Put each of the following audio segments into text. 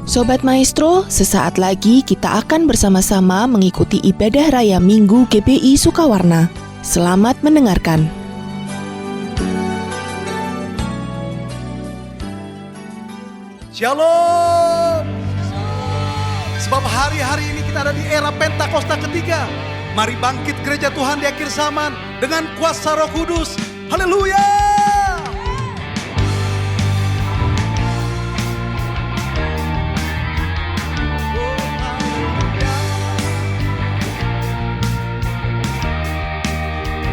Sobat Maestro, sesaat lagi kita akan bersama-sama mengikuti ibadah raya Minggu GBI Sukawarna. Selamat mendengarkan. Shalom. Sebab hari-hari ini kita ada di era Pentakosta ketiga. Mari bangkit gereja Tuhan di akhir zaman dengan kuasa Roh Kudus. Haleluya.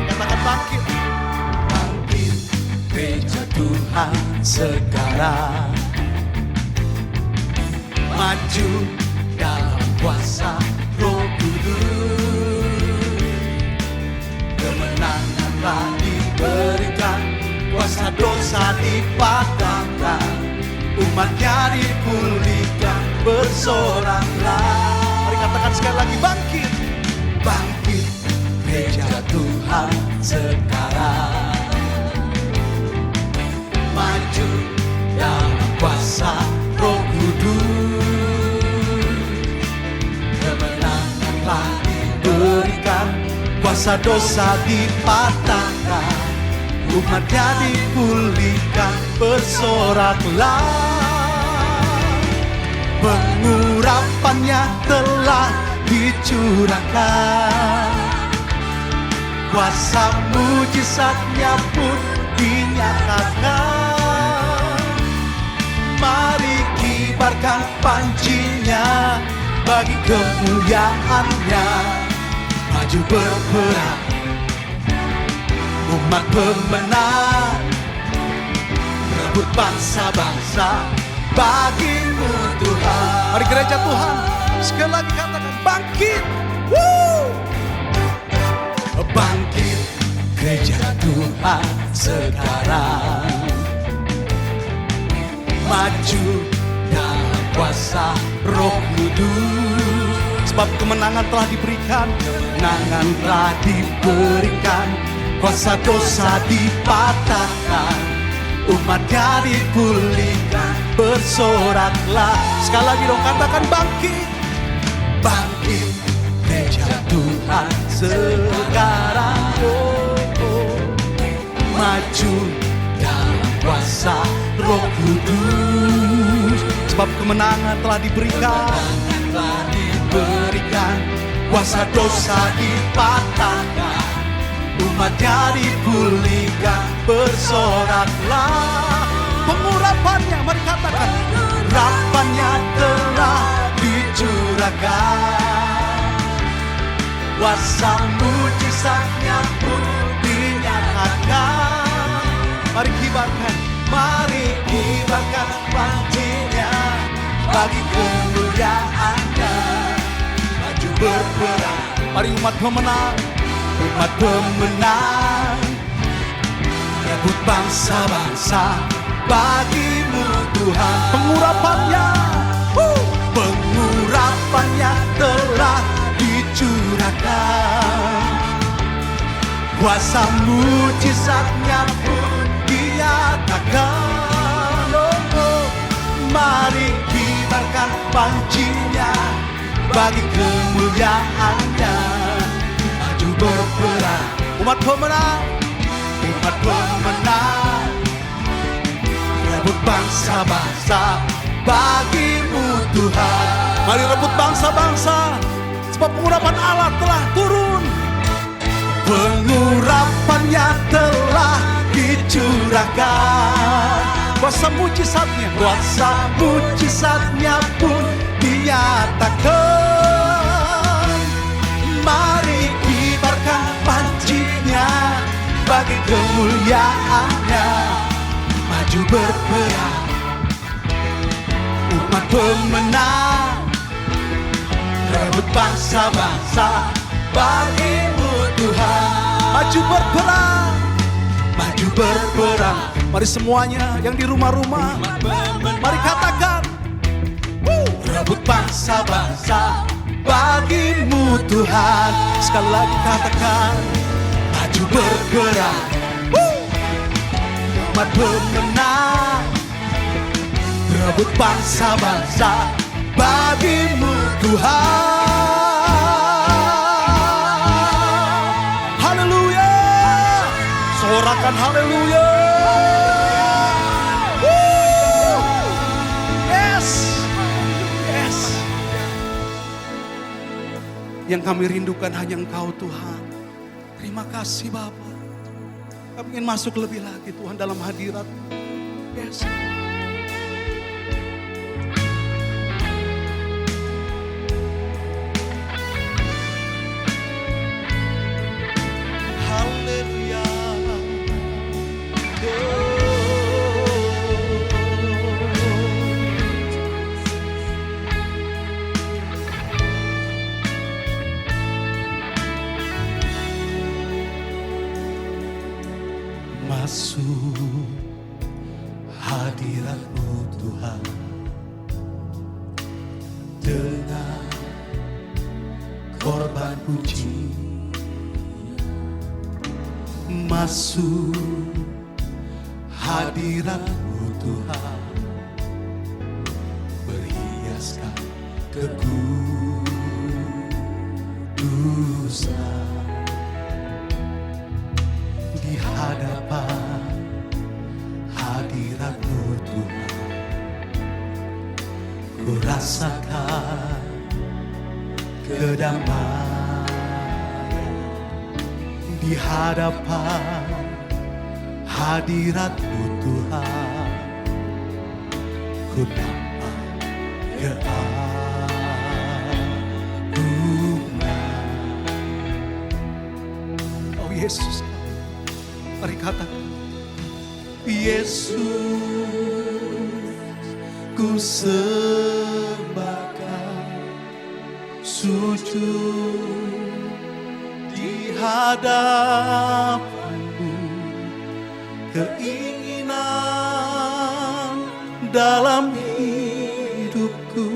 Katakan bangkit. Bangkit gereja Tuhan sekarang. Maju dalam kuasa Roh Kudus. Kemenangan telah diberikan, kuasa dosa dipatahkan, umatnya dipulihkan, bersoraklah. Mari katakan sekali lagi, bangkit. Bangkit gereja Tuhan sekarang. Maju dalam kuasa Roh Kudus. Kemenangan telah diberikan, kuasa dosa dipatahkan, umatnya dipulihkan, bersoraklah. Pengurapannya telah dicurahkan, kuasa mujizatnya pun dinyatakan. Mari kibarkan pancinya bagi kemuliaannya. Maju berperang, umat pemenang, rebut bangsa-bangsa bagimu Tuhan. Mari gereja Tuhan, sekali lagi katakan bangkit. Woo! Bangkit gereja Tuhan sekarang. Maju dalam kuasa Roh Kudus. Sebab kemenangan telah diberikan, kemenangan telah diberikan, kuasa dosa dipatahkan, umatnya dipulihkan, bersoraklah. Sekali lagi dong, katakan bangkit. Bangkit gereja Tuhan sekarang. Maju dalam kuasa Roh Kudus. Sebab kemenangan telah diberikan, kuasa dosa dipatahkan, umatnya dipulihkan, bersoraklah. Pengurapannya, mari katakan, pengurapannya telah dicurahkan, kuasa mujizatnya pun dinyatakan. Mari kibarkan, mari kibarkan pancinya bagi kemuliaannya. Maju berperang, mari umat pemenang, umat pemenang, rebut bangsa-bangsa bagimu Tuhan. Pengurapannya, pengurapannya telah dicurahkan, kuasa mujizatnya pun dinyatakan. Mari kibarkan pancinya bagi kemuliaannya. Maju berperang, umat pemenang, umat pemenang, rebut bangsa-bangsa bagimu Tuhan. Mari rebut bangsa-bangsa, sebab pengurapan Allah telah turun. Pengurapannya telah dicurahkan, kuasa mujizatnya pun dinyatakan. Mari kibarkan pancinya bagi kemuliaannya. Maju berperang, umat pemenang, rebut bangsa-bangsa bagimu Tuhan. Maju berperang, maju berperang. Mari semuanya yang di rumah-rumah, mari katakan, rebut bangsa-bangsa bagimu Tuhan. Sekali lagi katakan, maju bergerak, umat pemenang, rebut bangsa-bangsa bagimu Tuhan. Haleluya. Sorakan haleluya. Yes. Yes. Yang kami rindukan hanya Engkau Tuhan. Terima kasih Bapa. Kami ingin masuk lebih lagi Tuhan dalam hadirat. Yes. Haleluya. Masuk hadirat-Mu Tuhan dengan korban puji. Masuk hadirat-Mu Tuhan, berhiaskan kekudusan. Di hadapan hadirat-Mu Tuhan, ku rasakan kedamaian. Di hadapan hadirat-Mu Tuhan, ku dapat keagungan. Oh Yesus, mari katakan, Yesus, ku sembahkan sujud di hadapan-Mu. Keinginan dalam hidupku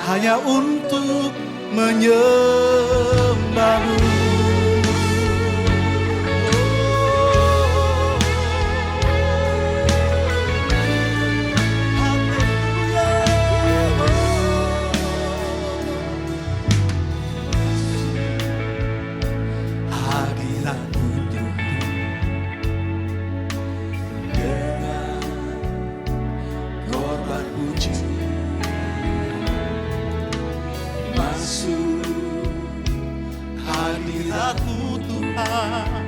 hanya untuk menyembah-Mu. Hadirat-Mu Tuhan,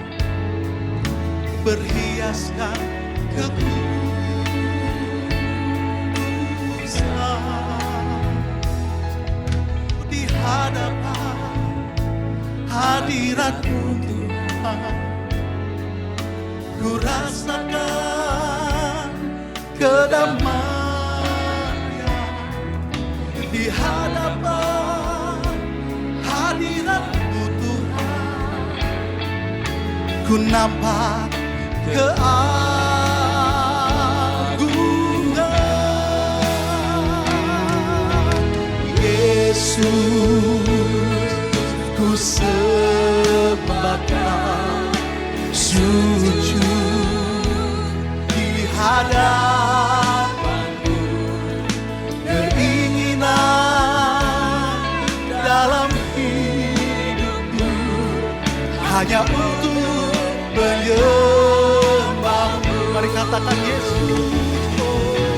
berhiaskan kekudusan. Di hadapan hadirat-Mu Tuhan, ku rasakan kedamaian. Di hadapan hadirat-Mu Tuhan, ku nampak keagungan. Yesus, ku sembahkan sujud di hadapan-Mu. Keinginan dalam hidupku hanya untuk menyembah-Mu. Mari katakan Yesus, oh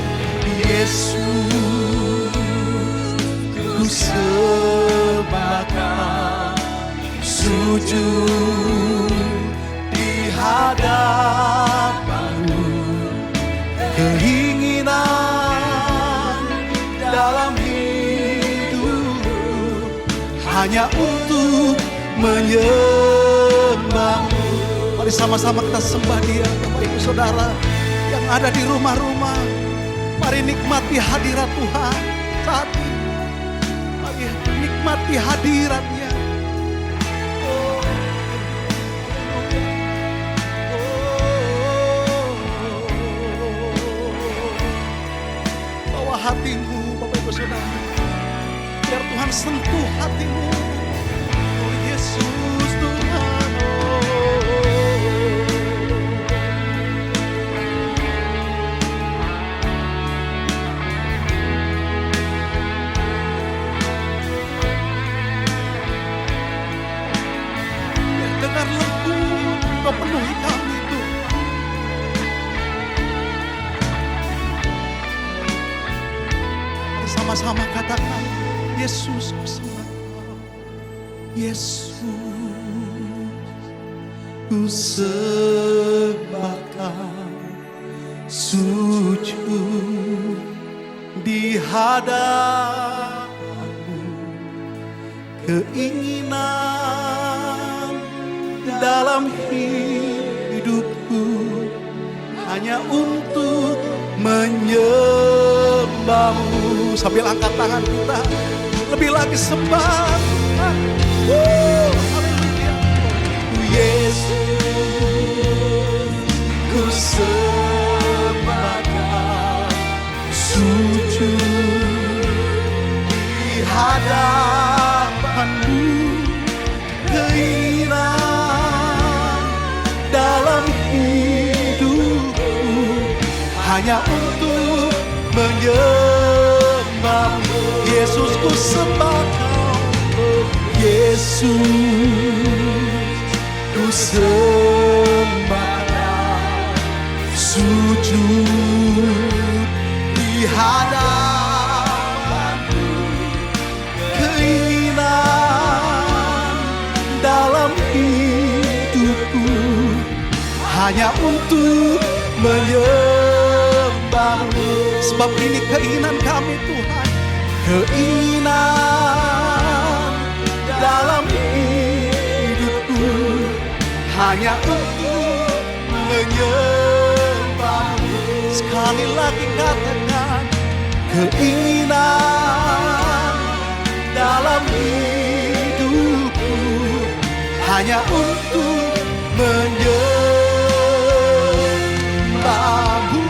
Yesus, ku sembahkan sujud di hadapan-Mu. Keinginan dalam hidup hanya untuk menyembah-Mu. Mari sama-sama kita sembah Dia, Bapak Ibu Saudara yang ada di rumah-rumah. Mari nikmati hadirat Tuhan saat ini. Mari nikmati hadirat-Nya. Bawa hatimu, Bapak Ibu Saudara, biar Tuhan sentuh hatimu. Oh Yesus Tuhan, sama-sama katakan, Yesus ku sembah Kau. Yesus ku sembah Kau, sujud di hadapan-Mu. Keinginan dalam hidupku hanya untuk menyembah-Mu. Sambil angkat tangan kita, lebih lagi sembah Tuhan. Haleluya. Yesus, ku sembah Kau, sujud di hadapan-Mu. Keinginan dalam hidupku hanya untuk menyembah-Mu. Yesus, ku sembah Kau. Yesus, ku sembah Kau, sujud di hadapan-Mu. Keinginan dalam hidupku hanya untuk menyembah-Mu. Sebab ini keinginan kami Tuhan, keinginan dalam hidupku hanya untuk menyembah-Mu. Sekali lagi katakan, keinginan dalam hidupku hanya untuk menyembah-Mu.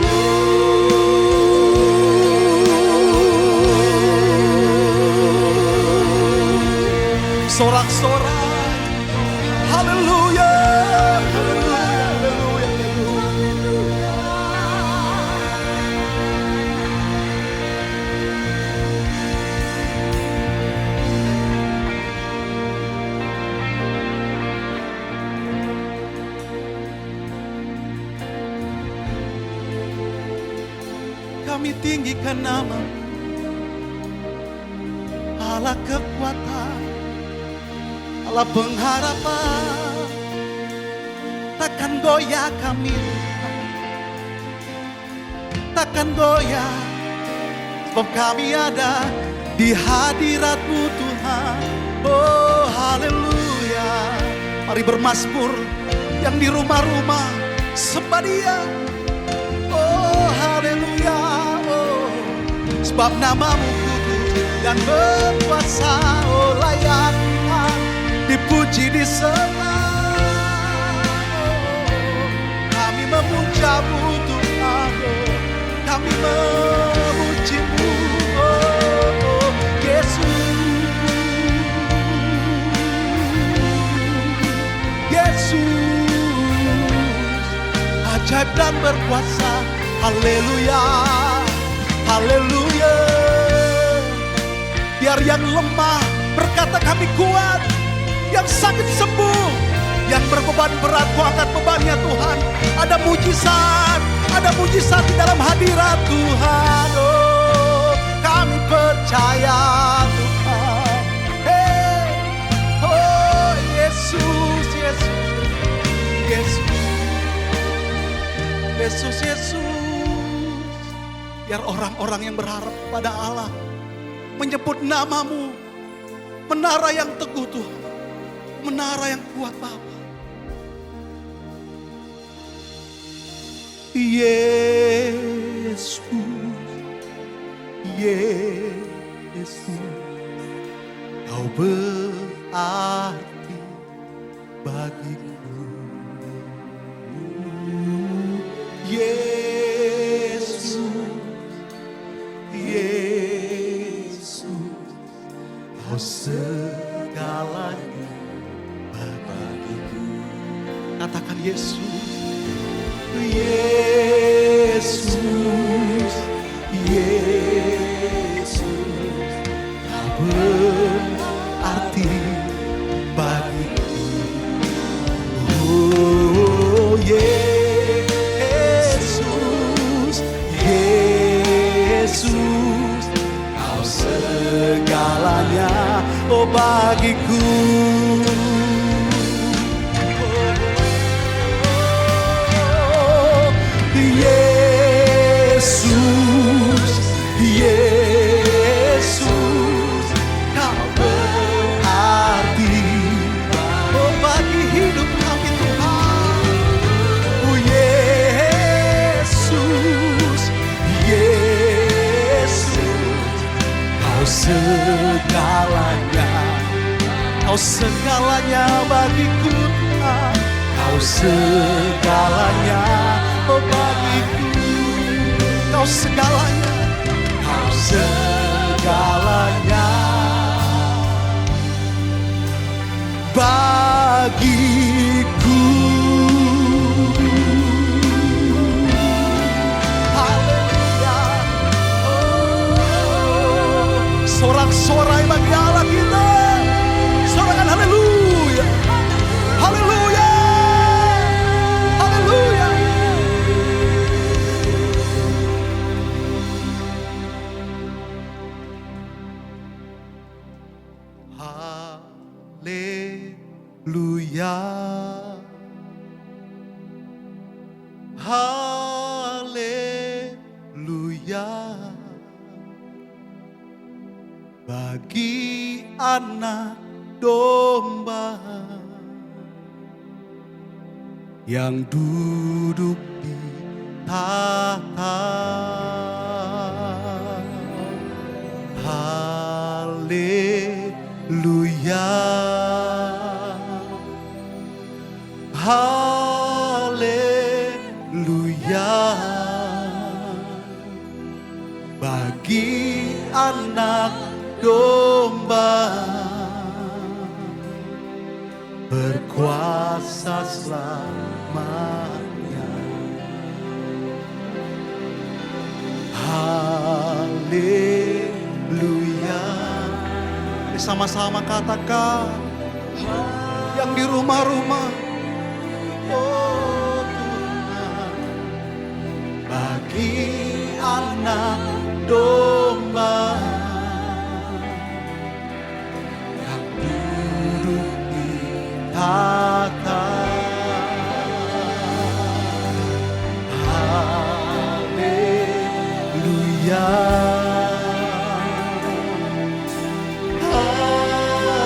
Sorak-sorak, haleluya, haleluya, haleluya, haleluya. Kami tinggikan nama Allah kekuatan, Allah pengharapan. Takkan goyah kami, takkan goyah, sebab kami ada di hadirat-Mu Tuhan. Oh haleluya. Mari bermazmur yang di rumah-rumah, sembah Dia. Oh haleluya. Oh, sebab nama-Mu kudus dan berkuasa. Oh layak dipuji, disembah. Kami memuja-Mu Tuhan, kami memuji-Mu. Oh, Yesus, Yesus, ajaib dan berkuasa. Haleluya, haleluya. Biar yang lemah berkata kami kuat, yang sakit sembuh, yang berbeban berat ku angkat bebannya Tuhan. Ada mujizat di dalam hadirat Tuhan. Oh, kami percaya Tuhan. Hey, oh Yesus, Yesus, Yesus, Yesus, Yesus. Biar orang-orang yang berharap pada Allah menyebut nama-Mu, menara yang teguh Tuhan, menara yang kuat Bapa. Yesus, Yesus, Kau berarti bagiku. Yesus, Yesus, Kau segalanya bagiku. Katakan Yesus, Yesus, Yesus, Kau berarti bagiku. Oh Yesus, Yesus, Kau bagiku. Yesus, Yesus, Kau berarti bagi hidup kami Tuhan. Yesus, Yesus, Kau segalanya, Kau segalanya bagiku Tuhan. Kau segalanya bagiku. Kau segalanya, Kau segalanya bagiku. Haleluya. Sorak-sorai bagi Allah kita. Sorakan haleluya. Haleluya. Haleluya. Haleluya, haleluya, bagi anak domba yang duduk di tahta. Haleluya, haleluya, bagi anak domba berkuasa selamanya. Haleluya. Sama-sama katakan yang di rumah-rumah. Oh Tuhan, bagi anak domba yang duduk di tahta. Haleluya,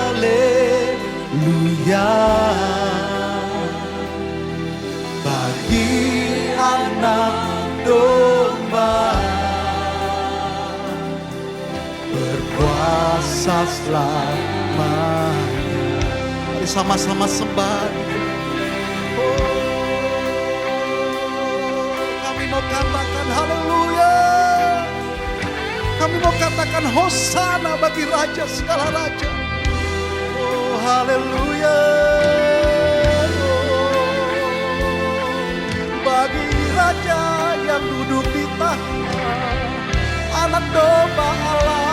haleluya, bagi anak domba berkuasa selamanya. Mari sama-sama sembah. Kami mau katakan haleluya. Kami mau katakan hosana bagi Raja segala Raja. Oh haleluya. Bagi Raja yang duduk di tahta, anak domba Allah.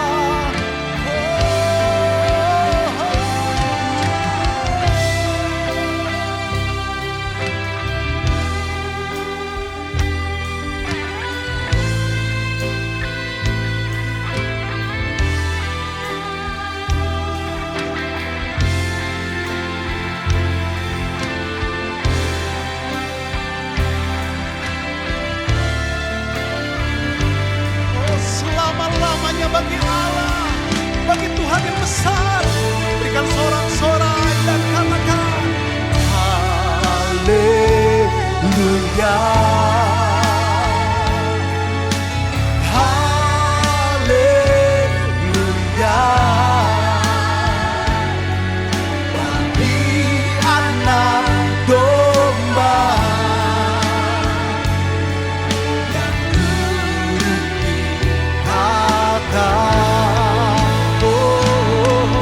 Selama-lamanya bagi Allah, bagi Tuhan yang besar. Berikan sorak-sorai dan katakan haleluya, haleluya, bagi anak domba yang duduk di tahta. Oh,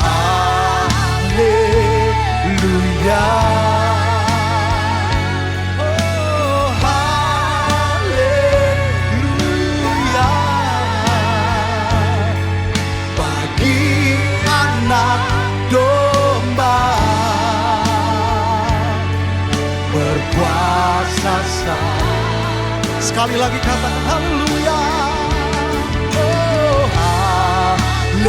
haleluya, oh, haleluya, bagi anak domba berkuasa sah. Sekali lagi katakan haleluya. Oh haleluya.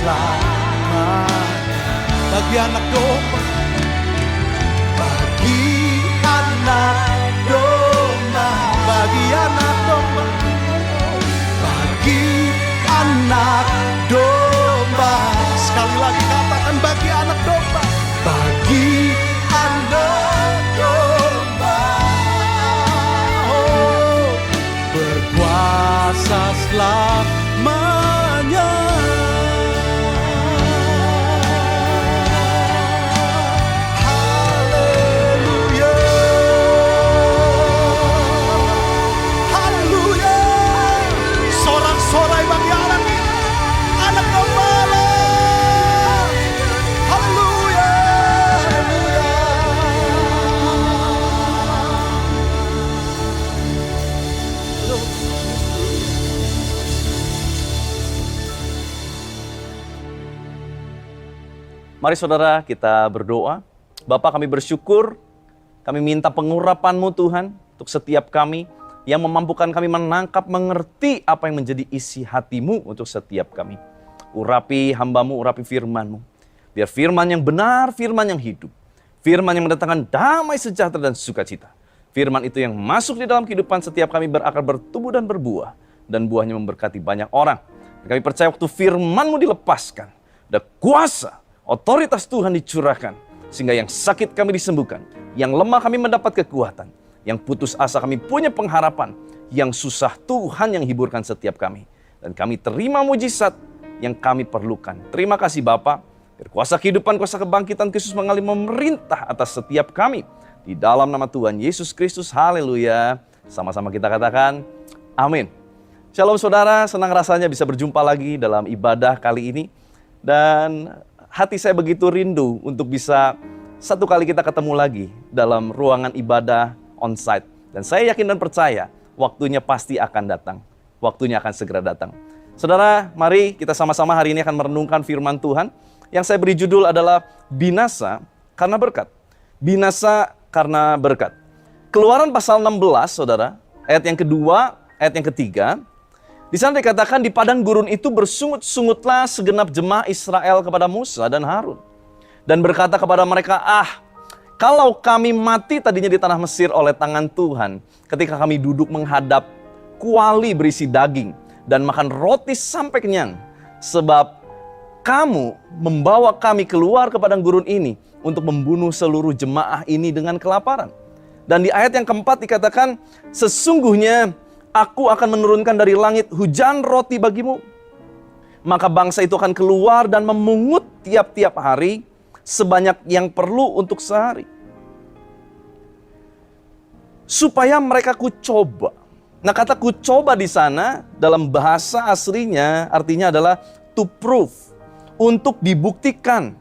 selamat bagi anak domba, bagi anak domba, bagi anak domba, bagi anak domba. Sekali lagi katakan bagi anak domba, bagi anak domba. Oh, berkuasa selamanya. Haleluya, haleluya. Sorak-sorai bagi anak domba. Haleluya, haleluya. Mari saudara kita berdoa. Bapa, kami bersyukur, kami minta pengurapan-Mu Tuhan untuk setiap kami yang memampukan kami menangkap, mengerti apa yang menjadi isi hati-Mu untuk setiap kami. Urapi hamba-Mu, urapi firman-Mu. Biar firman yang benar, firman yang hidup. Firman yang mendatangkan damai, sejahtera, dan sukacita. Firman itu yang masuk di dalam kehidupan setiap kami berakar, bertumbuh, dan berbuah. Dan buahnya memberkati banyak orang. Dan kami percaya waktu firman-Mu dilepaskan, ada kuasa, otoritas Tuhan dicurahkan, sehingga yang sakit kami disembuhkan, yang lemah kami mendapat kekuatan, yang putus asa kami punya pengharapan, yang susah Tuhan yang hiburkan setiap kami. Dan kami terima mujizat yang kami perlukan. Terima kasih Bapa, berkuasa kehidupan, kuasa kebangkitan Kristus mengalir memerintah atas setiap kami. Di dalam nama Tuhan Yesus Kristus, haleluya. Sama-sama kita katakan, amin. Shalom saudara, senang rasanya bisa berjumpa lagi dalam ibadah kali ini. Dan hati saya begitu rindu untuk bisa satu kali kita ketemu lagi dalam ruangan ibadah on-site. Dan saya yakin dan percaya waktunya pasti akan datang. Waktunya akan segera datang. Saudara, mari kita sama-sama hari ini akan merenungkan firman Tuhan. Yang saya beri judul adalah binasa karena berkat. Binasa karena berkat. Keluaran pasal 16, saudara, ayat yang kedua, ayat yang ketiga. Di sana dikatakan di padang gurun itu bersungut-sungutlah segenap jemaah Israel kepada Musa dan Harun. Dan berkata kepada mereka, kalau kami mati tadinya di tanah Mesir oleh tangan Tuhan, ketika kami duduk menghadap kuali berisi daging dan makan roti sampai kenyang. Sebab kamu membawa kami keluar ke padang gurun ini untuk membunuh seluruh jemaah ini dengan kelaparan. Dan di ayat yang keempat dikatakan, sesungguhnya Aku akan menurunkan dari langit hujan roti bagimu. Maka bangsa itu akan keluar dan memungut tiap-tiap hari sebanyak yang perlu untuk sehari. Supaya mereka kucoba. Nah, kata kucoba di sana dalam bahasa aslinya artinya adalah to prove. Untuk dibuktikan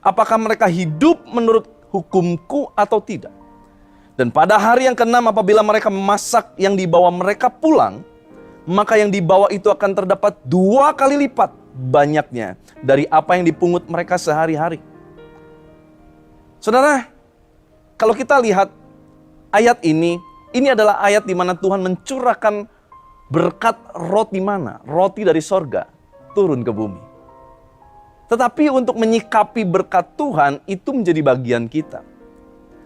apakah mereka hidup menurut hukumku atau tidak. Dan pada hari yang ke-6 apabila mereka memasak yang dibawa mereka pulang, maka yang dibawa itu akan terdapat 2 kali lipat banyaknya dari apa yang dipungut mereka sehari-hari. Saudara, kalau kita lihat ayat ini adalah ayat di mana Tuhan mencurahkan berkat roti mana? Roti dari sorga turun ke bumi. Tetapi untuk menyikapi berkat Tuhan itu menjadi bagian kita.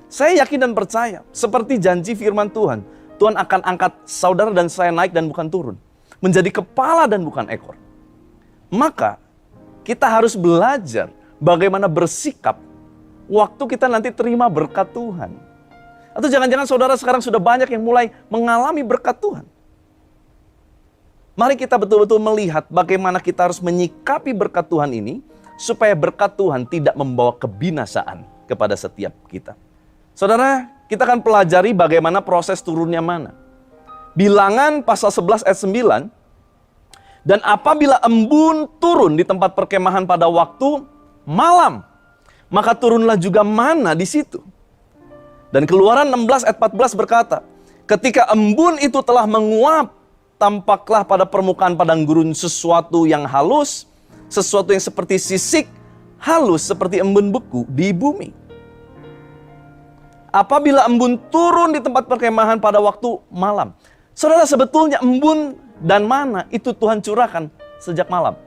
Saya yakin dan percaya, seperti janji firman Tuhan, Tuhan akan angkat saudara dan saya naik dan bukan turun. Menjadi kepala dan bukan ekor. Maka, kita harus belajar bagaimana bersikap waktu kita nanti terima berkat Tuhan. Atau jangan-jangan saudara sekarang sudah banyak yang mulai mengalami berkat Tuhan. Mari kita betul-betul melihat bagaimana kita harus menyikapi berkat Tuhan ini, supaya berkat Tuhan tidak membawa kebinasaan kepada setiap kita. Saudara, kita akan pelajari bagaimana proses turunnya mana. Bilangan pasal 11 ayat 9. Dan apabila embun turun di tempat perkemahan pada waktu malam, maka turunlah juga mana di situ. Dan Keluaran 16 ayat 14 berkata, ketika embun itu telah menguap, tampaklah pada permukaan padang gurun sesuatu yang halus, sesuatu yang seperti sisik, halus seperti embun beku di bumi. Apabila embun turun di tempat perkemahan pada waktu malam. Saudara, sebetulnya embun dan mana itu Tuhan curahkan sejak malam.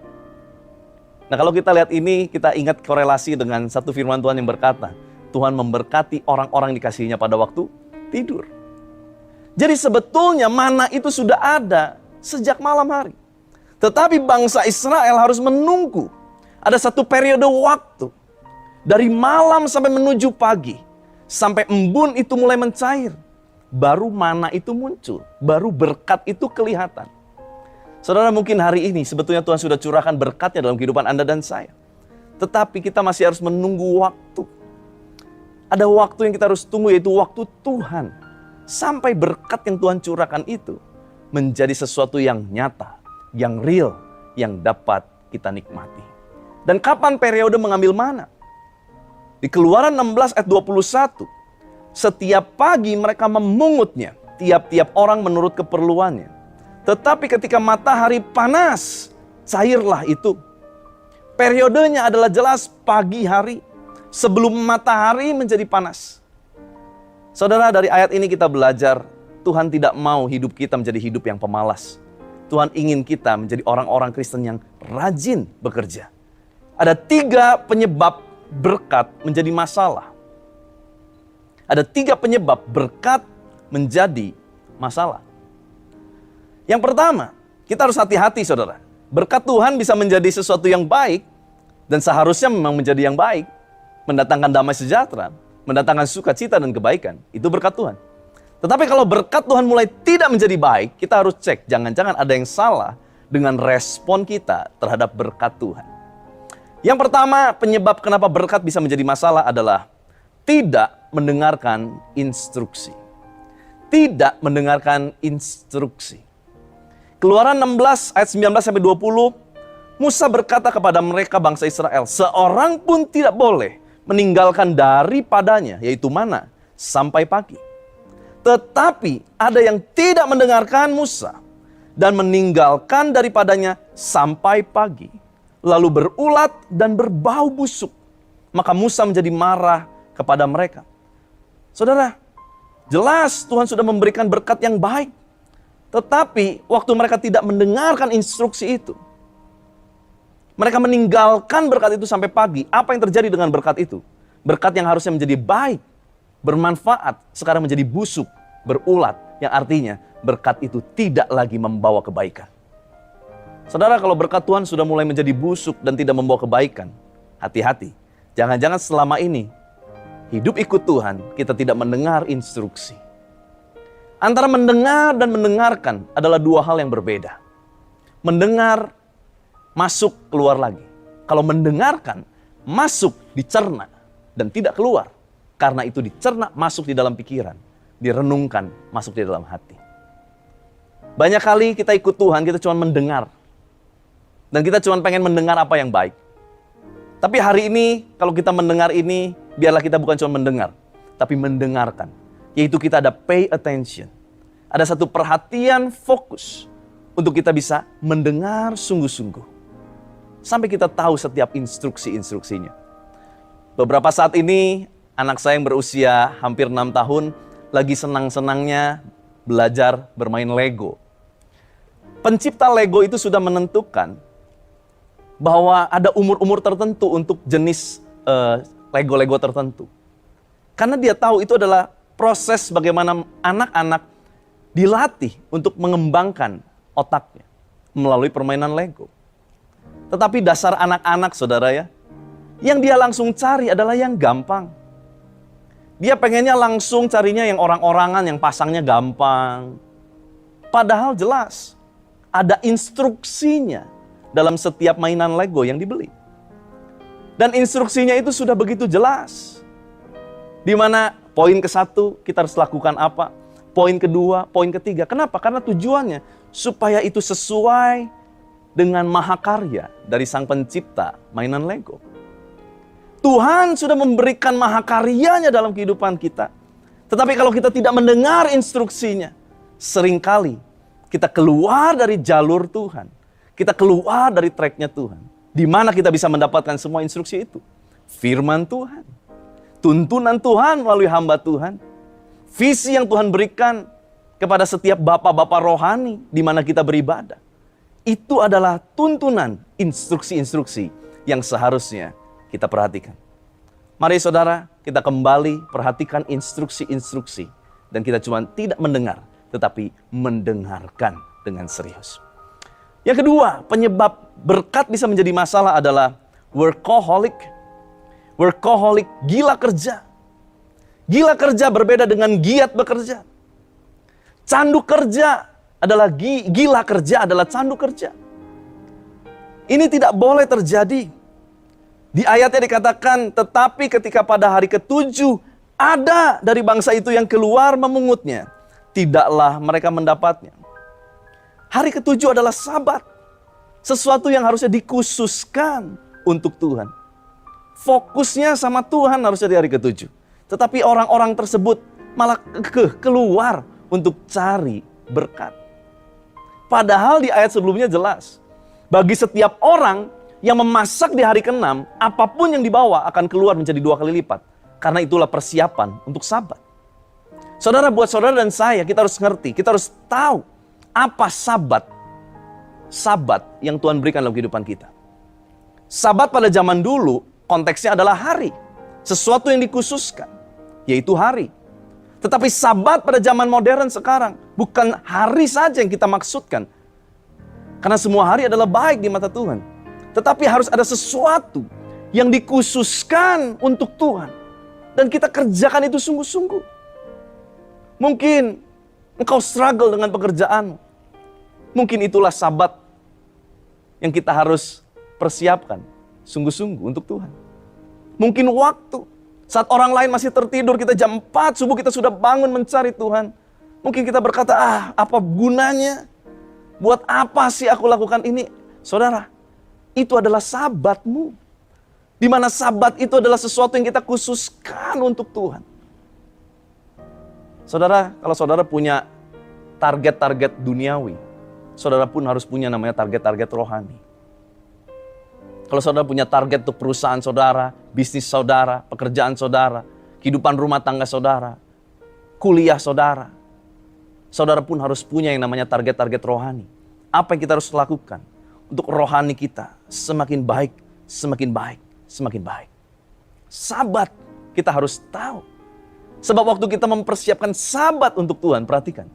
Nah kalau kita lihat ini, kita ingat korelasi dengan satu firman Tuhan yang berkata, Tuhan memberkati orang-orang dikasihinya pada waktu tidur. Jadi sebetulnya mana itu sudah ada sejak malam hari. Tetapi bangsa Israel harus menunggu. Ada satu periode waktu. Dari malam sampai menuju pagi. Sampai embun itu mulai mencair. Baru mana itu muncul. Baru berkat itu kelihatan. Saudara, mungkin hari ini sebetulnya Tuhan sudah curahkan berkatnya dalam kehidupan Anda dan saya. Tetapi kita masih harus menunggu waktu. Ada waktu yang kita harus tunggu, yaitu waktu Tuhan. Sampai berkat yang Tuhan curahkan itu menjadi sesuatu yang nyata, yang real, yang dapat kita nikmati. Dan kapan periode mengambil mana? Di Keluaran 16 ayat 21, setiap pagi mereka memungutnya, tiap-tiap orang menurut keperluannya. Tetapi ketika matahari panas, cairlah itu. Periodenya adalah jelas pagi hari, sebelum matahari menjadi panas. Saudara, dari ayat ini kita belajar, Tuhan tidak mau hidup kita menjadi hidup yang pemalas. Tuhan ingin kita menjadi orang-orang Kristen yang rajin bekerja. Ada 3 penyebab berkat menjadi masalah. Ada 3 penyebab berkat menjadi masalah. Yang pertama, kita harus hati-hati saudara. Berkat Tuhan bisa menjadi sesuatu yang baik, dan seharusnya memang menjadi yang baik. Mendatangkan damai sejahtera, mendatangkan sukacita dan kebaikan. Itu berkat Tuhan. Tetapi kalau berkat Tuhan mulai tidak menjadi baik, kita harus cek. Jangan-jangan ada yang salah dengan respon kita terhadap berkat Tuhan. Yang pertama, penyebab kenapa berkat bisa menjadi masalah adalah tidak mendengarkan instruksi. Tidak mendengarkan instruksi. Keluaran 16 ayat 19-20, Musa berkata kepada mereka bangsa Israel, seorang pun tidak boleh meninggalkan daripadanya, yaitu mana, sampai pagi. Tetapi ada yang tidak mendengarkan Musa dan meninggalkan daripadanya sampai pagi. Lalu berulat dan berbau busuk. Maka Musa menjadi marah kepada mereka. Saudara, jelas Tuhan sudah memberikan berkat yang baik. Tetapi waktu mereka tidak mendengarkan instruksi itu, mereka meninggalkan berkat itu sampai pagi. Apa yang terjadi dengan berkat itu? Berkat yang harusnya menjadi baik, bermanfaat, sekarang menjadi busuk, berulat. Yang artinya berkat itu tidak lagi membawa kebaikan. Saudara, kalau berkat Tuhan sudah mulai menjadi busuk dan tidak membawa kebaikan, hati-hati. Jangan-jangan selama ini hidup ikut Tuhan, kita tidak mendengar instruksi. Antara mendengar dan mendengarkan adalah 2 hal yang berbeda. Mendengar, masuk, keluar lagi. Kalau mendengarkan, masuk, dicerna, dan tidak keluar. Karena itu dicerna, masuk di dalam pikiran. Direnungkan, masuk di dalam hati. Banyak kali kita ikut Tuhan, kita cuma mendengar. Dan kita cuma pengen mendengar apa yang baik. Tapi hari ini, kalau kita mendengar ini, biarlah kita bukan cuma mendengar, tapi mendengarkan. Yaitu kita ada pay attention. Ada satu perhatian fokus untuk kita bisa mendengar sungguh-sungguh. Sampai kita tahu setiap instruksi-instruksinya. Beberapa saat ini, anak saya yang berusia hampir 6 tahun, lagi senang-senangnya belajar bermain Lego. Pencipta Lego itu sudah menentukan bahwa ada umur-umur tertentu untuk jenis Lego-Lego tertentu. Karena dia tahu itu adalah proses bagaimana anak-anak dilatih untuk mengembangkan otaknya melalui permainan Lego. Tetapi dasar anak-anak saudara ya, yang dia langsung cari adalah yang gampang. Dia pengennya langsung carinya yang orang-orangan, yang pasangnya gampang. Padahal jelas ada instruksinya dalam setiap mainan Lego yang dibeli. Dan instruksinya itu sudah begitu jelas. Di mana poin ke-1 kita harus lakukan apa, poin kedua, poin ketiga. Kenapa? Karena tujuannya supaya itu sesuai dengan mahakarya dari sang pencipta mainan Lego. Tuhan sudah memberikan mahakaryanya dalam kehidupan kita. Tetapi kalau kita tidak mendengar instruksinya, seringkali kita keluar dari jalur Tuhan. Kita keluar dari tracknya Tuhan. Di mana kita bisa mendapatkan semua instruksi itu? Firman Tuhan. Tuntunan Tuhan melalui hamba Tuhan. Visi yang Tuhan berikan kepada setiap bapak-bapak rohani di mana kita beribadah. Itu adalah tuntunan, instruksi-instruksi yang seharusnya kita perhatikan. Mari saudara, kita kembali perhatikan instruksi-instruksi. Dan kita cuma tidak mendengar, tetapi mendengarkan dengan serius. Yang kedua, penyebab berkat bisa menjadi masalah adalah workaholic. Workaholic, gila kerja. Gila kerja berbeda dengan giat bekerja. Candu kerja adalah gila kerja adalah candu kerja. Ini tidak boleh terjadi. Di ayatnya dikatakan, tetapi ketika pada hari ke-7 ada dari bangsa itu yang keluar memungutnya, tidaklah mereka mendapatnya. Hari ke-7 adalah Sabat. Sesuatu yang harusnya dikhususkan untuk Tuhan. Fokusnya sama Tuhan harusnya di hari ke-7. Tetapi orang-orang tersebut malah keluar untuk cari berkat. Padahal di ayat sebelumnya jelas, bagi setiap orang yang memasak di hari ke-6, apapun yang dibawa akan keluar menjadi 2 kali lipat. Karena itulah persiapan untuk Sabat. Saudara, buat saudara dan saya, kita harus ngerti, kita harus tahu apa Sabat. Sabat yang Tuhan berikan dalam kehidupan kita. Sabat pada zaman dulu, konteksnya adalah hari. Sesuatu yang dikhususkan, yaitu hari. Tetapi Sabat pada zaman modern sekarang, bukan hari saja yang kita maksudkan. Karena semua hari adalah baik di mata Tuhan. Tetapi harus ada sesuatu yang dikhususkan untuk Tuhan. Dan kita kerjakan itu sungguh-sungguh. Mungkin engkau struggle dengan pekerjaanmu. Mungkin itulah Sabat yang kita harus persiapkan sungguh-sungguh untuk Tuhan. Mungkin waktu saat orang lain masih tertidur, kita jam 4 subuh kita sudah bangun mencari Tuhan. Mungkin kita berkata, apa gunanya? Buat apa sih aku lakukan ini? Saudara, itu adalah Sabatmu. Di mana Sabat itu adalah sesuatu yang kita khususkan untuk Tuhan. Saudara, kalau saudara punya target-target duniawi, saudara pun harus punya namanya target-target rohani. Kalau saudara punya target untuk perusahaan saudara, bisnis saudara, pekerjaan saudara, kehidupan rumah tangga saudara, kuliah saudara, saudara pun harus punya yang namanya target-target rohani. Apa yang kita harus lakukan untuk rohani kita semakin baik, semakin baik, semakin baik. Sabat kita harus tahu. Sebab waktu kita mempersiapkan Sabat untuk Tuhan, perhatikan.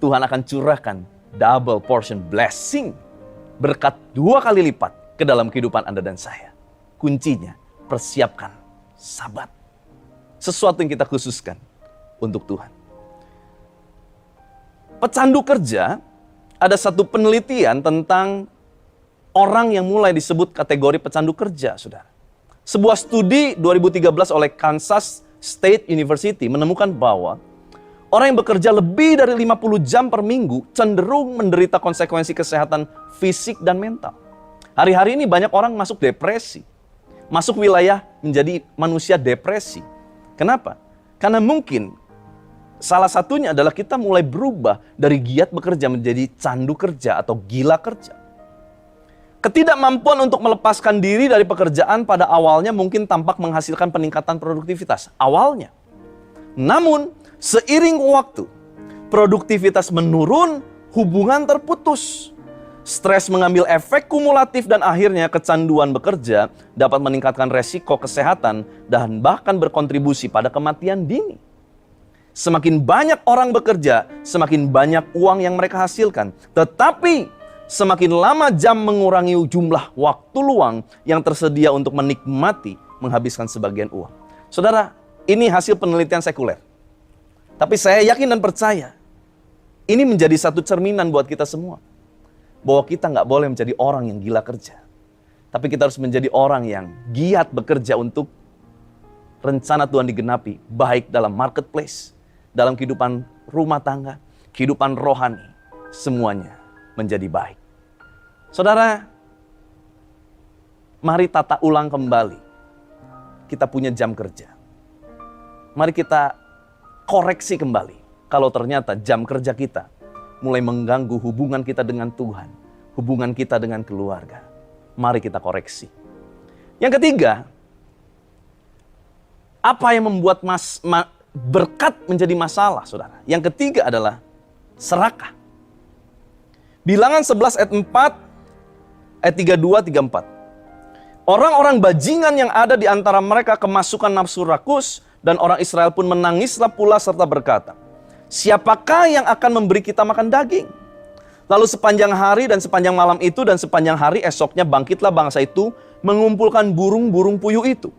Tuhan akan curahkan double portion blessing. Berkat 2 kali lipat ke dalam kehidupan Anda dan saya. Kuncinya, persiapkan Sabat. Sesuatu yang kita khususkan untuk Tuhan. Pecandu kerja, ada satu penelitian tentang orang yang mulai disebut kategori pecandu kerja, saudara. Sebuah studi 2013 oleh Kansas State University menemukan bahwa orang yang bekerja lebih dari 50 jam per minggu cenderung menderita konsekuensi kesehatan fisik dan mental. Hari-hari ini banyak orang masuk depresi. Masuk wilayah menjadi manusia depresi. Kenapa? Karena mungkin salah satunya adalah kita mulai berubah dari giat bekerja menjadi candu kerja atau gila kerja. Ketidakmampuan untuk melepaskan diri dari pekerjaan pada awalnya mungkin tampak menghasilkan peningkatan produktivitas. Awalnya. Namun, seiring waktu, produktivitas menurun, hubungan terputus. Stres mengambil efek kumulatif dan akhirnya kecanduan bekerja dapat meningkatkan resiko kesehatan dan bahkan berkontribusi pada kematian dini. Semakin banyak orang bekerja, semakin banyak uang yang mereka hasilkan. Tetapi semakin lama jam mengurangi jumlah waktu luang yang tersedia untuk menikmati, menghabiskan sebagian uang. Saudara, ini hasil penelitian sekuler. Tapi saya yakin dan percaya, ini menjadi satu cerminan buat kita semua. Bahwa kita nggak boleh menjadi orang yang gila kerja. Tapi kita harus menjadi orang yang giat bekerja untuk rencana Tuhan digenapi. Baik dalam marketplace, dalam kehidupan rumah tangga, kehidupan rohani. Semuanya menjadi baik. Saudara, mari tata ulang kembali. Kita punya jam kerja. Mari kita koreksi kembali. Kalau ternyata jam kerja kita mulai mengganggu hubungan kita dengan Tuhan, hubungan kita dengan keluarga. Mari kita koreksi. Yang ketiga, apa yang membuat berkat menjadi masalah, saudara? Yang ketiga adalah serakah. Bilangan 11 ayat 4, ayat 32, 34. Orang-orang bajingan yang ada di antara mereka kemasukan nafsu rakus, dan orang Israel pun menangislah pula serta berkata, siapakah yang akan memberi kita makan daging? Lalu sepanjang hari dan sepanjang malam itu dan sepanjang hari esoknya bangkitlah bangsa itu mengumpulkan burung-burung puyuh itu.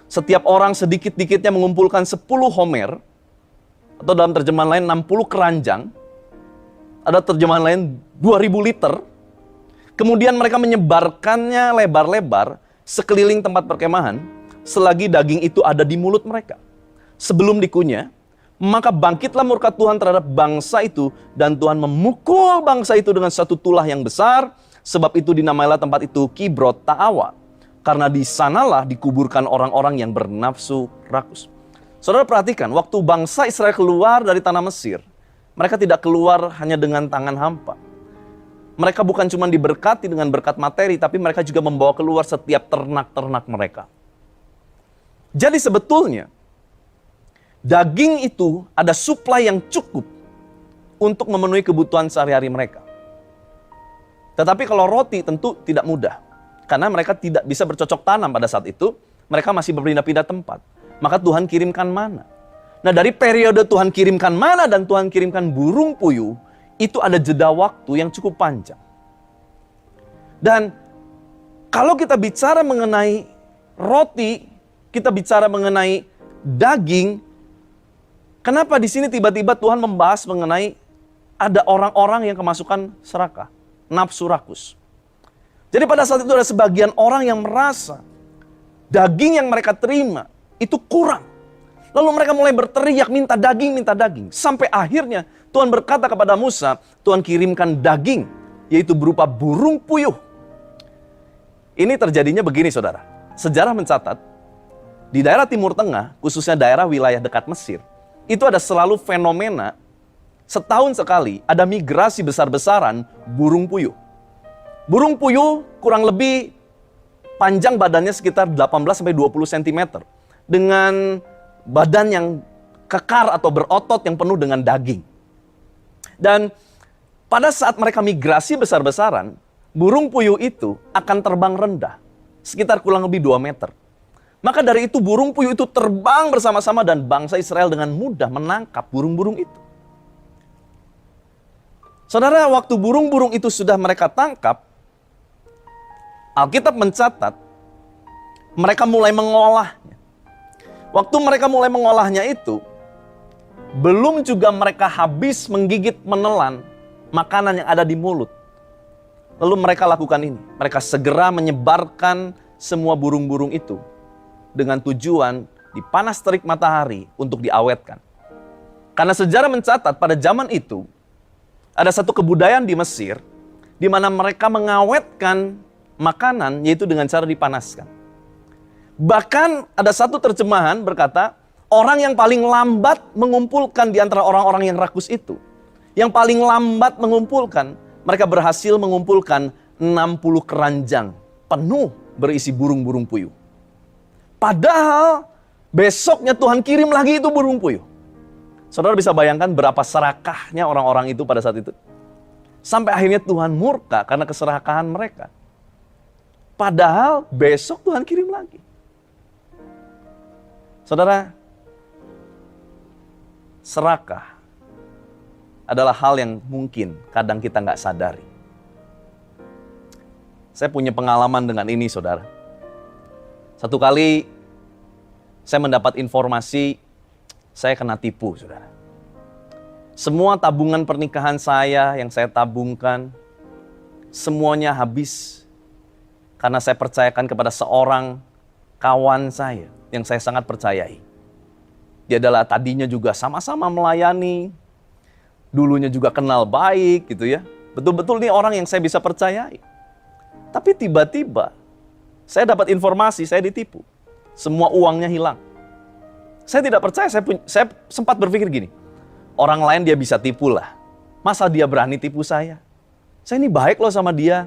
Setiap orang sedikit-dikitnya mengumpulkan 10 homer, atau dalam terjemahan lain 60 keranjang, ada terjemahan lain 2000 liter. Kemudian mereka menyebarkannya lebar-lebar sekeliling tempat perkemahan, selagi daging itu ada di mulut mereka. Sebelum dikunyah, maka bangkitlah murka Tuhan terhadap bangsa itu, dan Tuhan memukul bangsa itu dengan satu tulah yang besar, sebab itu dinamailah tempat itu Kibrot Ta'awa, karena di sanalah dikuburkan orang-orang yang bernafsu rakus. Saudara perhatikan, waktu bangsa Israel keluar dari tanah Mesir, mereka tidak keluar hanya dengan tangan hampa. Mereka bukan cuma diberkati dengan berkat materi, tapi mereka juga membawa keluar setiap ternak-ternak mereka. Jadi sebetulnya, daging itu ada suplai yang cukup untuk memenuhi kebutuhan sehari-hari mereka. Tetapi kalau roti tentu tidak mudah. Karena mereka tidak bisa bercocok tanam pada saat itu. Mereka masih berpindah-pindah tempat. Maka Tuhan kirimkan mana. Nah dari periode Tuhan kirimkan mana dan Tuhan kirimkan burung puyuh, itu ada jeda waktu yang cukup panjang. Dan kalau kita bicara mengenai roti, kita bicara mengenai daging, kenapa di sini tiba-tiba Tuhan membahas mengenai ada orang-orang yang kemasukan serakah, nafsu rakus. Jadi pada saat itu ada sebagian orang yang merasa daging yang mereka terima itu kurang. Lalu mereka mulai berteriak minta daging. Sampai akhirnya Tuhan berkata kepada Musa, Tuhan kirimkan daging, yaitu berupa burung puyuh. Ini terjadinya begini saudara. Sejarah mencatat, di daerah Timur Tengah, khususnya daerah wilayah dekat Mesir, itu ada selalu fenomena setahun sekali ada migrasi besar-besaran burung puyuh. Burung puyuh kurang lebih panjang badannya sekitar 18-20 cm. Dengan badan yang kekar atau berotot yang penuh dengan daging. Dan pada saat mereka migrasi besar-besaran, burung puyuh itu akan terbang rendah. Sekitar kurang lebih 2 meter. Maka dari itu burung puyuh itu terbang bersama-sama dan bangsa Israel dengan mudah menangkap burung-burung itu. Saudara, waktu burung-burung itu sudah mereka tangkap, Alkitab mencatat mereka mulai mengolahnya. Waktu mereka mulai mengolahnya itu, belum juga mereka habis menggigit menelan makanan yang ada di mulut. Lalu mereka lakukan ini, mereka segera menyebarkan semua burung-burung itu dengan tujuan dipanas terik matahari untuk diawetkan. Karena sejarah mencatat pada zaman itu, ada satu kebudayaan di Mesir, di mana mereka mengawetkan makanan, yaitu dengan cara dipanaskan. Bahkan ada satu terjemahan berkata, orang yang paling lambat mengumpulkan di antara orang-orang yang rakus itu, yang paling lambat mengumpulkan, mereka berhasil mengumpulkan 60 keranjang penuh berisi burung-burung puyuh. Padahal besoknya Tuhan kirim lagi itu burung puyuh. Saudara bisa bayangkan berapa serakahnya orang-orang itu pada saat itu. Sampai akhirnya Tuhan murka karena keserakahan mereka. Padahal besok Tuhan kirim lagi. Saudara, serakah adalah hal yang mungkin kadang kita nggak sadari. Saya punya pengalaman dengan ini, saudara. Satu kali saya mendapat informasi saya kena tipu, saudara. Semua tabungan pernikahan saya yang saya tabungkan, semuanya habis. Karena saya percayakan kepada seorang kawan saya yang saya sangat percayai. Dia adalah tadinya juga sama-sama melayani, dulunya juga kenal baik gitu ya. Betul-betul nih orang yang saya bisa percayai. Tapi tiba-tiba saya dapat informasi, saya ditipu. Semua uangnya hilang. Saya tidak percaya, saya sempat berpikir gini, orang lain dia bisa tipu lah. Masa dia berani tipu saya? Saya ini baik loh sama dia.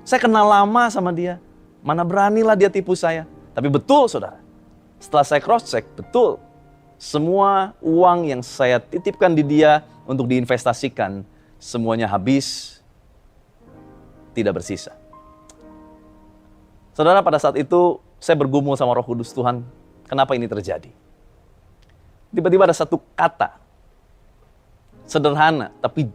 Saya kenal lama sama dia. Mana beranilah dia tipu saya. Tapi betul saudara, setelah saya cross check, betul. Semua uang yang saya titipkan di dia untuk diinvestasikan, semuanya habis, tidak bersisa. Saudara, pada saat itu saya bergumul sama Roh Kudus, Tuhan, kenapa ini terjadi? Tiba-tiba ada satu kata, sederhana, tapi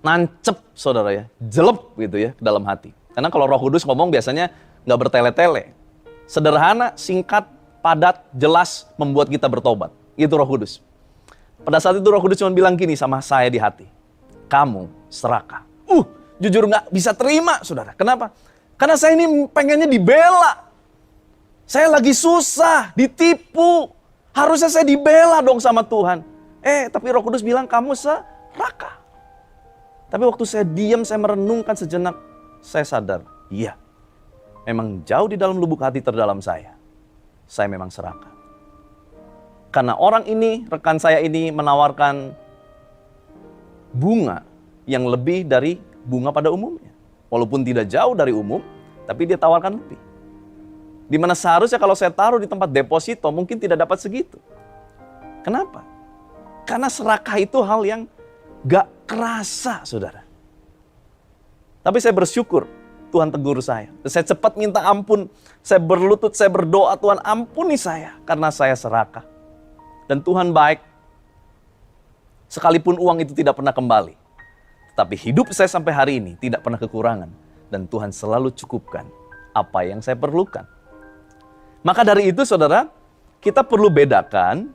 nancep saudara ya, jelep gitu ya ke dalam hati. Karena kalau Roh Kudus ngomong biasanya nggak bertele-tele. Sederhana, singkat, padat, jelas, membuat kita bertobat. Itu Roh Kudus. Pada saat itu Roh Kudus cuma bilang gini sama saya di hati, kamu serakah. Jujur nggak bisa terima saudara. Kenapa? Karena saya ini pengennya dibela. Saya lagi susah, ditipu. Harusnya saya dibela dong sama Tuhan. Tapi Roh Kudus bilang kamu serakah. Tapi waktu saya diam, saya merenungkan sejenak, saya sadar, iya. Memang jauh di dalam lubuk hati terdalam saya memang serakah. Karena orang ini, rekan saya ini menawarkan bunga yang lebih dari bunga pada umumnya. Walaupun tidak jauh dari umum, tapi dia tawarkan lebih. Dimana seharusnya kalau saya taruh di tempat deposito, mungkin tidak dapat segitu. Kenapa? Karena serakah itu hal yang gak kerasa, saudara. Tapi saya bersyukur, Tuhan tegur saya. Saya cepat minta ampun, saya berlutut, saya berdoa, Tuhan ampuni saya, karena saya serakah. Dan Tuhan baik, sekalipun uang itu tidak pernah kembali. Tapi hidup saya sampai hari ini tidak pernah kekurangan. Dan Tuhan selalu cukupkan apa yang saya perlukan. Maka dari itu saudara, kita perlu bedakan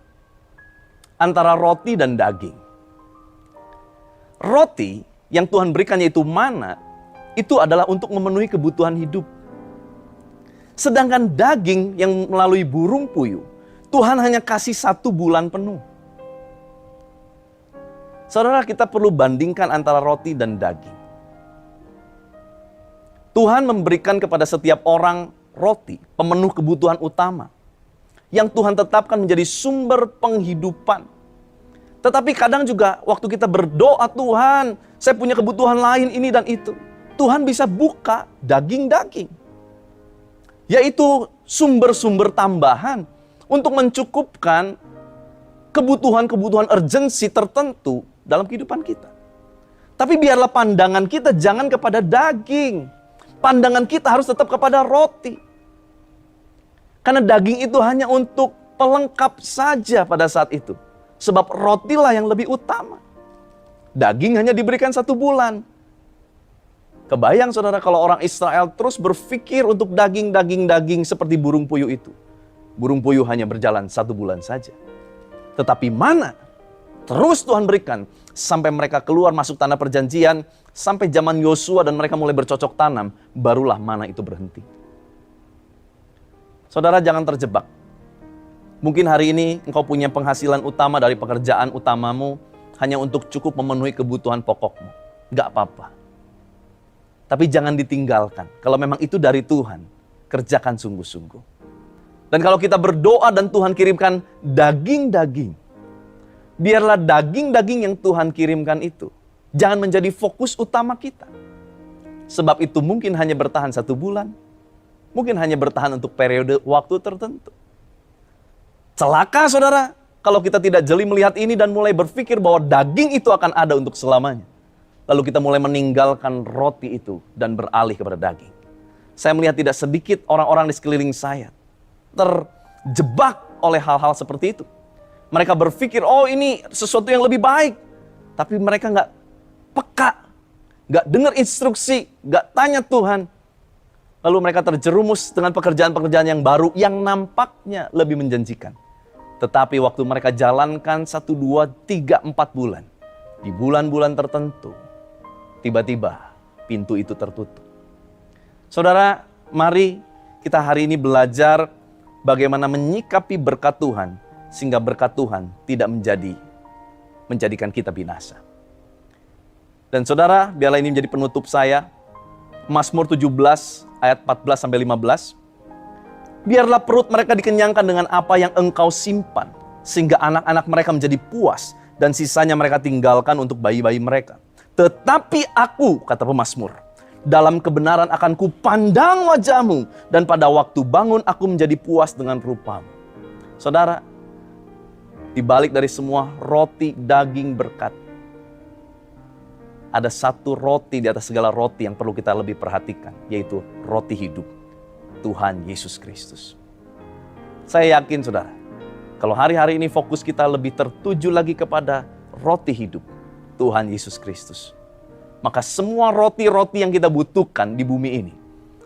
antara roti dan daging. Roti yang Tuhan berikan yaitu mana, itu adalah untuk memenuhi kebutuhan hidup. Sedangkan daging yang melalui burung puyuh, Tuhan hanya kasih 1 bulan penuh. Saudara, kita perlu bandingkan antara roti dan daging. Tuhan memberikan kepada setiap orang roti, pemenuh kebutuhan utama, yang Tuhan tetapkan menjadi sumber penghidupan. Tetapi kadang juga waktu kita berdoa, Tuhan, saya punya kebutuhan lain ini dan itu. Tuhan bisa buka daging-daging, yaitu sumber-sumber tambahan untuk mencukupkan kebutuhan-kebutuhan urgensi tertentu dalam kehidupan kita. Tapi biarlah pandangan kita jangan kepada daging. Pandangan kita harus tetap kepada roti. Karena daging itu hanya untuk pelengkap saja pada saat itu. Sebab rotilah yang lebih utama. Daging hanya diberikan 1 bulan. Kebayang saudara kalau orang Israel terus berpikir untuk daging seperti burung puyuh itu. Burung puyuh hanya berjalan 1 bulan saja. Tetapi mana? Terus Tuhan berikan sampai mereka keluar masuk tanah perjanjian, sampai zaman Yosua dan mereka mulai bercocok tanam, barulah mana itu berhenti. Saudara jangan terjebak. Mungkin hari ini engkau punya penghasilan utama dari pekerjaan utamamu hanya untuk cukup memenuhi kebutuhan pokokmu. Gak apa-apa. Tapi jangan ditinggalkan. Kalau memang itu dari Tuhan, kerjakan sungguh-sungguh. Dan kalau kita berdoa dan Tuhan kirimkan daging-daging, biarlah daging-daging yang Tuhan kirimkan itu jangan menjadi fokus utama kita. Sebab itu mungkin hanya bertahan 1 bulan, mungkin hanya bertahan untuk periode waktu tertentu. Celaka saudara, kalau kita tidak jeli melihat ini dan mulai berpikir bahwa daging itu akan ada untuk selamanya. Lalu kita mulai meninggalkan roti itu dan beralih kepada daging. Saya melihat tidak sedikit orang-orang di sekeliling saya terjebak oleh hal-hal seperti itu. Mereka berpikir, oh ini sesuatu yang lebih baik. Tapi mereka nggak peka, nggak dengar instruksi, nggak tanya Tuhan. Lalu mereka terjerumus dengan pekerjaan-pekerjaan yang baru yang nampaknya lebih menjanjikan. Tetapi waktu mereka jalankan 1, 2, 3, 4 bulan, di bulan-bulan tertentu, tiba-tiba pintu itu tertutup. Saudara, mari kita hari ini belajar bagaimana menyikapi berkat Tuhan, sehingga berkat Tuhan tidak menjadikan kita binasa. Dan saudara, biarlah ini menjadi penutup saya. Mazmur 17 ayat 14-15. Biarlah perut mereka dikenyangkan dengan apa yang engkau simpan, sehingga anak-anak mereka menjadi puas, dan sisanya mereka tinggalkan untuk bayi-bayi mereka. Tetapi aku, kata pemazmur, dalam kebenaran akan kupandang wajahmu, dan pada waktu bangun aku menjadi puas dengan rupamu. Saudara, di balik dari semua roti daging berkat, ada 1 roti di atas segala roti yang perlu kita lebih perhatikan, yaitu roti hidup. Tuhan Yesus Kristus. Saya yakin saudara, kalau hari-hari ini fokus kita lebih tertuju lagi kepada roti hidup, Tuhan Yesus Kristus, maka semua roti-roti yang kita butuhkan di bumi ini,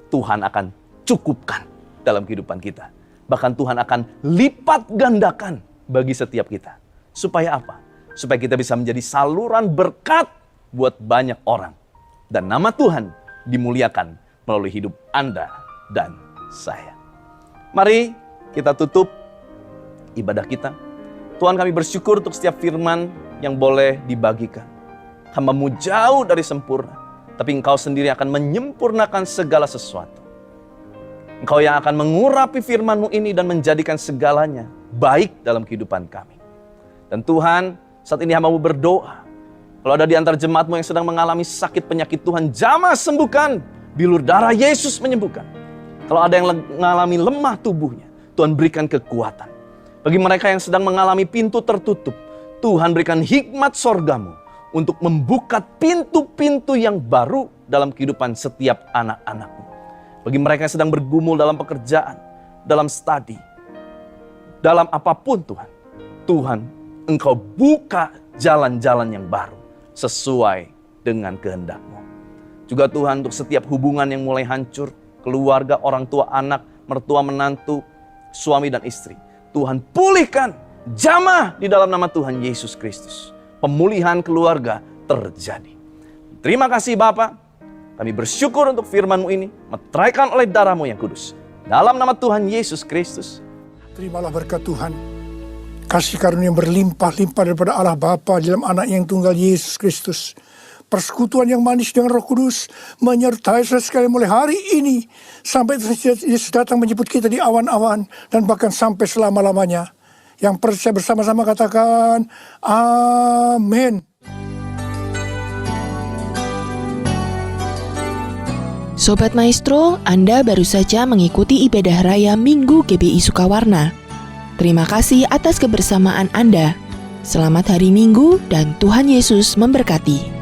Tuhan akan cukupkan dalam kehidupan kita. Bahkan Tuhan akan lipat gandakan bagi setiap kita. Supaya apa? Supaya kita bisa menjadi saluran berkat buat banyak orang. Dan nama Tuhan dimuliakan melalui hidup Anda dan saya. Mari kita tutup ibadah kita. Tuhan, kami bersyukur untuk setiap firman yang boleh dibagikan. Hamba-Mu jauh dari sempurna, tapi Engkau sendiri akan menyempurnakan segala sesuatu. Engkau yang akan mengurapi firman-Mu ini dan menjadikan segalanya baik dalam kehidupan kami. Dan Tuhan, saat ini hamba-Mu berdoa, kalau ada di antara jemaat-Mu yang sedang mengalami sakit penyakit, Tuhan jamah sembuhkan, bilur darah Yesus menyembuhkan. Kalau ada yang mengalami lemah tubuhnya, Tuhan berikan kekuatan. Bagi mereka yang sedang mengalami pintu tertutup, Tuhan berikan hikmat sorga-Mu untuk membuka pintu-pintu yang baru dalam kehidupan setiap anak-anak-Mu. Bagi mereka yang sedang bergumul dalam pekerjaan, dalam studi, dalam apapun Tuhan, Tuhan, Engkau buka jalan-jalan yang baru sesuai dengan kehendak-Mu. Juga Tuhan, untuk setiap hubungan yang mulai hancur, keluarga, orang tua, anak, mertua, menantu, suami dan istri, Tuhan pulihkan, jamah di dalam nama Tuhan Yesus Kristus. Pemulihan keluarga terjadi. Terima kasih Bapa. Kami bersyukur untuk firman-Mu ini, meteraikan oleh darah-Mu yang kudus. Dalam nama Tuhan Yesus Kristus. Terimalah berkat Tuhan. Kasih karunia yang berlimpah-limpah daripada Allah Bapa dalam anak yang tunggal Yesus Kristus. Persekutuan yang manis dengan Roh Kudus menyertai saudara sekalian mulai hari ini sampai Yesus datang menjemput kita di awan-awan dan bahkan sampai selama-lamanya. Yang percaya bersama-sama katakan amin. Sobat Maestro, Anda baru saja mengikuti ibadah raya Minggu GBI Sukawarna. Terima kasih atas kebersamaan Anda. Selamat hari Minggu dan Tuhan Yesus memberkati.